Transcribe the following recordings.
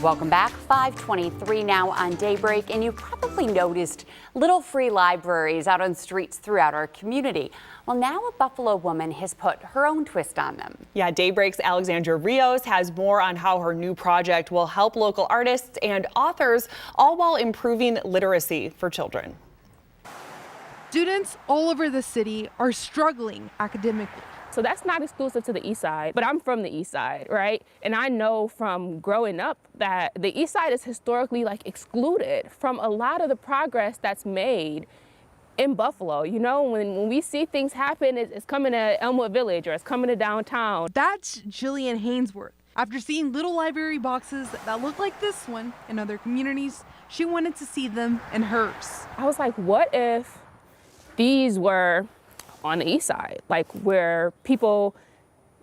Welcome back. 5:23 now on Daybreak, and you probably noticed little free libraries out on streets throughout our community. Well, now a Buffalo woman has put her own twist on them. Yeah, Daybreak's Alexandra Rios has more on how her new project will help local artists and authors, all while improving literacy for children. Students all over the city are struggling academically. So that's not exclusive to the East Side, but I'm from the East Side, right? And I know from growing up that the East Side is historically excluded from a lot of the progress that's made in Buffalo. You know, when we see things happen, it's coming to Elmwood Village or it's coming to downtown. That's Jillian Hanesworth. After seeing little library boxes that look like this one in other communities, she wanted to see them in hers. I was like, what if these were on the East Side, where people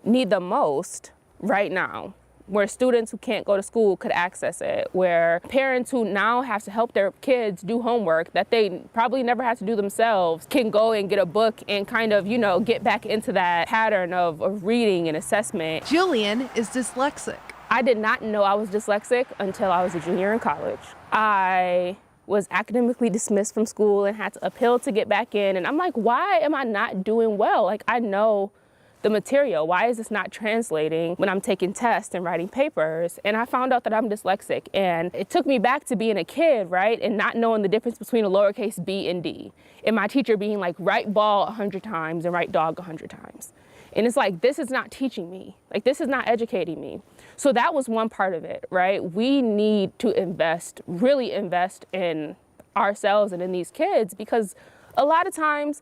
need the most right now, where students who can't go to school could access it, where parents who now have to help their kids do homework that they probably never had to do themselves can go and get a book and kind of, get back into that pattern of reading and assessment. Jillian is dyslexic. I did not know I was dyslexic until I was a junior in college. I was academically dismissed from school and had to appeal to get back in. And I'm like, why am I not doing well? I know the material. Why is this not translating when I'm taking tests and writing papers? And I found out that I'm dyslexic. And it took me back to being a kid, right? And not knowing the difference between a lowercase b and d. And my teacher being like, write ball 100 times and write dog 100 times. And it's like, this is not teaching me. This is not educating me. So that was one part of it, right? We need to really invest in ourselves and in these kids, because a lot of times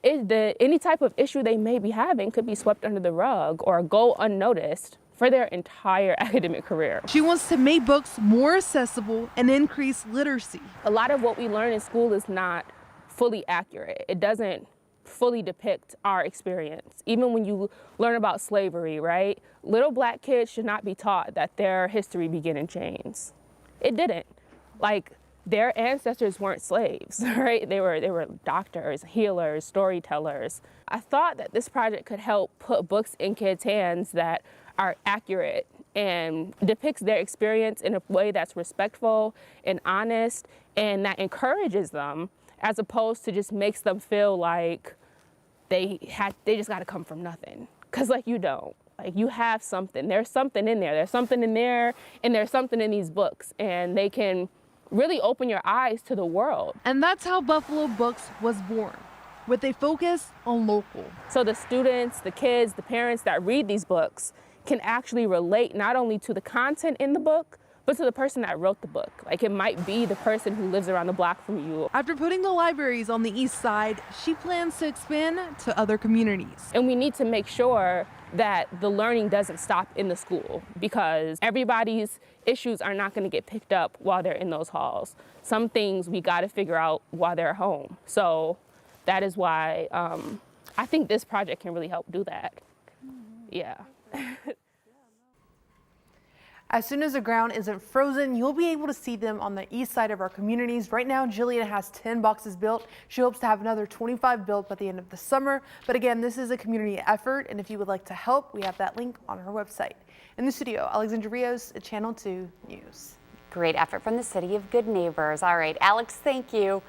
any type of issue they may be having could be swept under the rug or go unnoticed for their entire academic career. She wants to make books more accessible and increase literacy. A lot of what we learn in school is not fully accurate. It doesn't fully depict our experience. Even when you learn about slavery, right? Little black kids should not be taught that their history began in chains. It didn't. Their ancestors weren't slaves, right? They were doctors, healers, storytellers. I thought that this project could help put books in kids' hands that are accurate and depicts their experience in a way that's respectful and honest and that encourages them, as opposed to just makes them feel like they just got to come from nothing. Because you don't. You have something. There's something in there. There's something in there, and there's something in these books, and they can really open your eyes to the world. And that's how Buffalo Books was born, with a focus on local. So the students, the kids, the parents that read these books can actually relate not only to the content in the book, but to the person that wrote the book. It might be the person who lives around the block from you. After putting the libraries on the East Side, she plans to expand to other communities. And we need to make sure that the learning doesn't stop in the school, because everybody's issues are not going to get picked up while they're in those halls. Some things we got to figure out while they're home. So that is why I think this project can really help do that. Yeah. As soon as the ground isn't frozen, you'll be able to see them on the east side of our communities. Right now, Jillian has 10 boxes built. She hopes to have another 25 built by the end of the summer. But again, this is a community effort, and if you would like to help, we have that link on her website. In the studio, Alexandra Rios, Channel 2 News. Great effort from the City of Good Neighbors. All right, Alex, thank you.